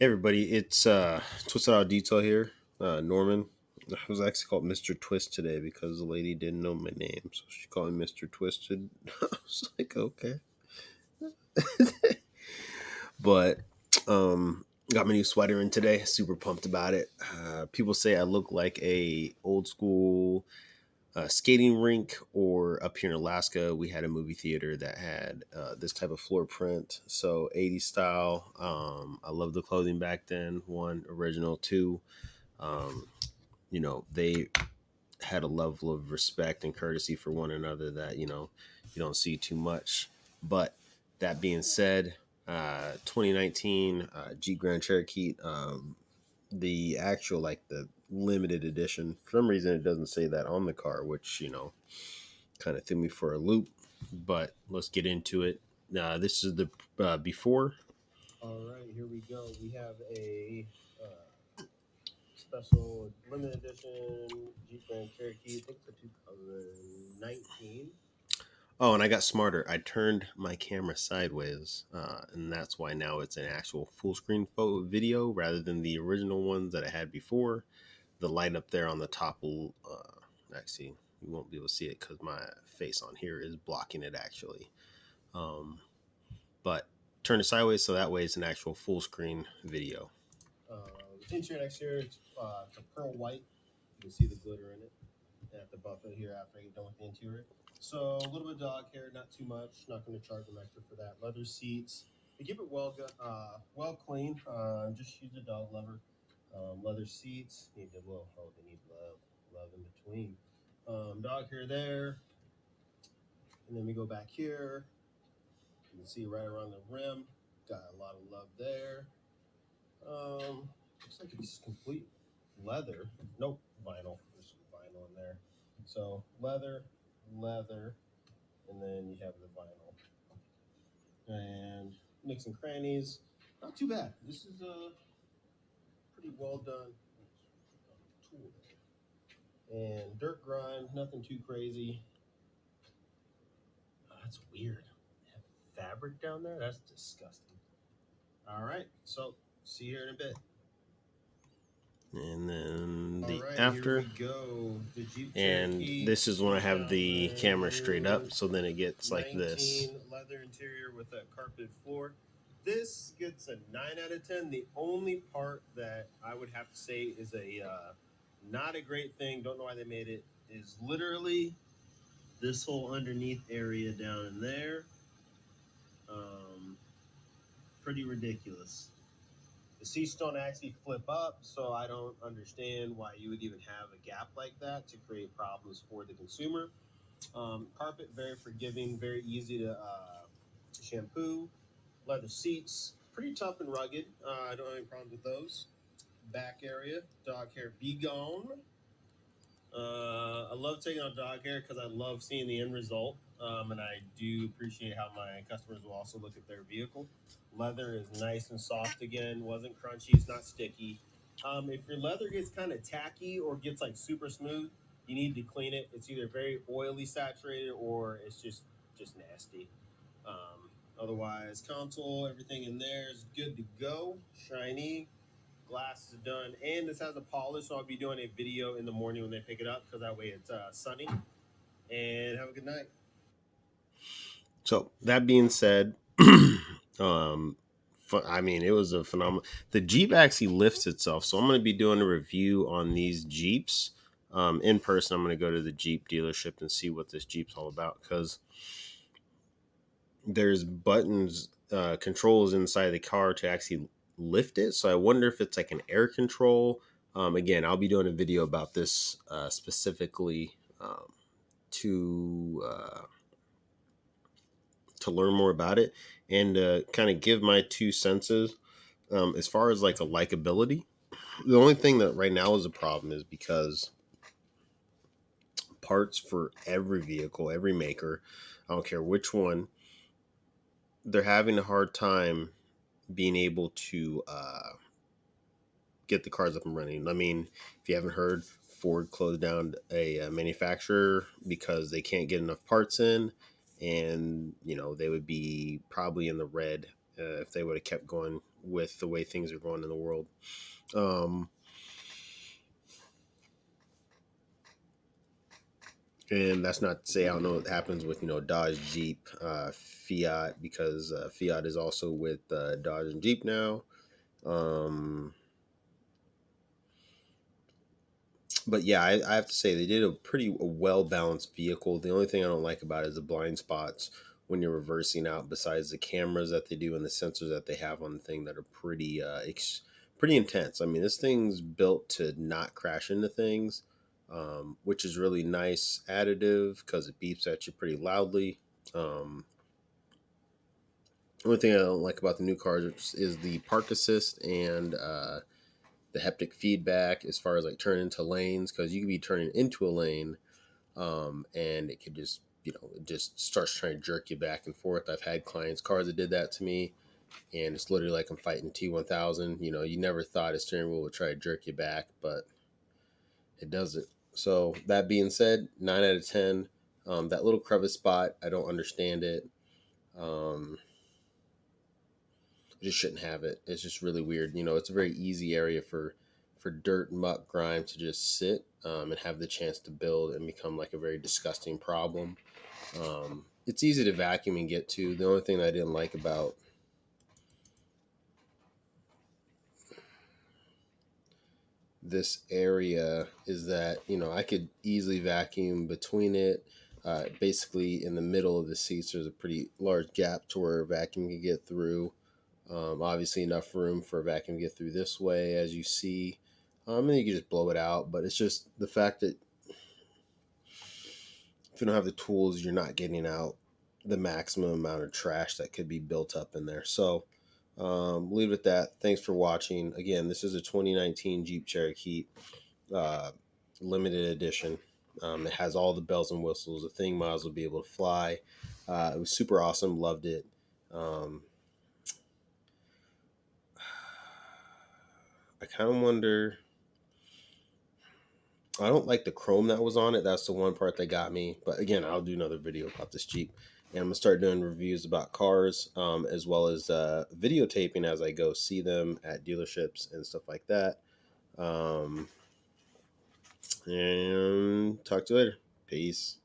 Hey everybody, it's Twisted Out Detail here. Norman. I was actually called Mr. Twist today because the lady didn't know my name, so she called me Mr. Twisted. I was like, okay. But got my new sweater in today. Super pumped about it. People say I look like a old school skating rink, or up here in Alaska, we had a movie theater that had this type of floor print. So 80s style. I love the clothing back then. One, original. Two, um, they had a level of respect and courtesy for one another that, you don't see too much. But that being said, 2019 Jeep Grand Cherokee, the actual, like, the limited edition, for some reason it doesn't say that on the car, which, kind of threw me for a loop. But let's get into it. This is the before. All right, here we go. We have a special limited edition Jeep Grand Cherokee. I think it's a 2019. Oh, and I got smarter. I turned my camera sideways, and that's why now it's an actual full screen photo video rather than the original ones that I had before. The light up there on the top will actually, you won't be able to see it because my face on here is blocking it actually. Um, but turn it sideways so that way it's an actual full screen video. Interior and exterior, it's a pearl white. You can see the glitter in it. At the buffet here after I get done with the interior. So a little bit of dog hair, not too much. Not going to charge them extra for that. Leather seats. They keep it well clean. Just use a dog lever. Leather seats. Need a little. Oh, they need love in between. Dog hair there, and then we go back here. You can see right around the rim. Got a lot of love there. Looks like it's complete leather. Nope, vinyl. There's some vinyl in there. So leather, and then you have the vinyl and nicks and crannies. Not too bad. This is pretty well done. Tool there. And dirt grime, nothing too crazy. Oh, that's weird. They have fabric down there. That's disgusting. All right, so see you here in a bit. And then All the right, here we after. go. The Jeep And Cherokee this is when I have the camera straight up, so then it gets like this. 2019 leather interior with a carpeted floor. This gets a 9 out of 10. The only part that I would have to say is a not a great thing, don't know why they made it, is literally this whole underneath area down in there. Um, Pretty ridiculous. The seats don't actually flip up, so I don't understand why you would even have a gap like that to create problems for the consumer. Carpet, very forgiving, very easy to shampoo. Leather seats, pretty tough and rugged. I don't have any problems with those. Back area, dog hair be gone. I love taking out dog hair because I love seeing the end result. And I do appreciate how my customers will also look at their vehicle. Leather is nice and soft again, wasn't crunchy, it's not sticky. If your leather gets kind of tacky or gets like super smooth, you need to clean it. It's either very oily saturated or it's just nasty. Otherwise, console, everything in there is good to go. Shiny, glass is done, and this has a polish, so I'll be doing a video in the morning when they pick it up because that way it's sunny. And have a good night. So that being said, um, I mean, it was a phenomenal. The Jeep actually lifts itself, so I'm going to be doing a review on these Jeeps in person. I'm going to go to the Jeep dealership and see what this Jeep's all about because there's buttons, controls inside the car to actually lift it. So I wonder if it's like an air control. Again, I'll be doing a video about this specifically to to learn more about it and kind of give my two senses as far as like a likability. The only thing that right now is a problem is because parts for every vehicle, every maker, I don't care which one, they're having a hard time being able to get the cars up and running. I mean, if you haven't heard, Ford closed down a manufacturer because they can't get enough parts in, and they would be probably in the red if they would have kept going with the way things are going in the world. Um, and that's not to say I don't know what happens with Dodge, Jeep, Fiat, because Fiat is also with Dodge and Jeep now. Um, but yeah, I have to say they did a pretty well balanced vehicle. The only thing I don't like about it is the blind spots when you're reversing out. Besides the cameras that they do and the sensors that they have on the thing that are pretty intense. I mean, this thing's built to not crash into things, which is really nice additive because it beeps at you pretty loudly. Um, only thing I don't like about the new cars is the park assist and the haptic feedback as far as like turning into lanes, because you could be turning into a lane, and it could just it just starts trying to jerk you back and forth. I've had cars that did that to me, and it's literally like I'm fighting T1000. You never thought a steering wheel would try to jerk you back, but it does it. So that being said, 9 out of 10. That little crevice spot, I don't understand it. um, just shouldn't have it. It's just really weird. It's a very easy area for dirt, muck, grime to just sit, and have the chance to build and become like a very disgusting problem. It's easy to vacuum and get to. The only thing I didn't like about this area is that I could easily vacuum between it. Basically, in the middle of the seats, there's a pretty large gap to where a vacuum can get through. Obviously, enough room for a vacuum to get through this way, as you see. And you can just blow it out. But it's just the fact that if you don't have the tools, you're not getting out the maximum amount of trash that could be built up in there. So, leave it at that. Thanks for watching. Again, this is a 2019 Jeep Cherokee uh, limited edition. It has all the bells and whistles. The thing might as well be able to fly. It was super awesome. Loved it. Um, I kind of wonder. I don't like the chrome that was on it. That's the one part that got me. But again, I'll do another video about this Jeep. And I'm going to start doing reviews about cars, as well as videotaping as I go see them at dealerships and stuff like that. And talk to you later. Peace.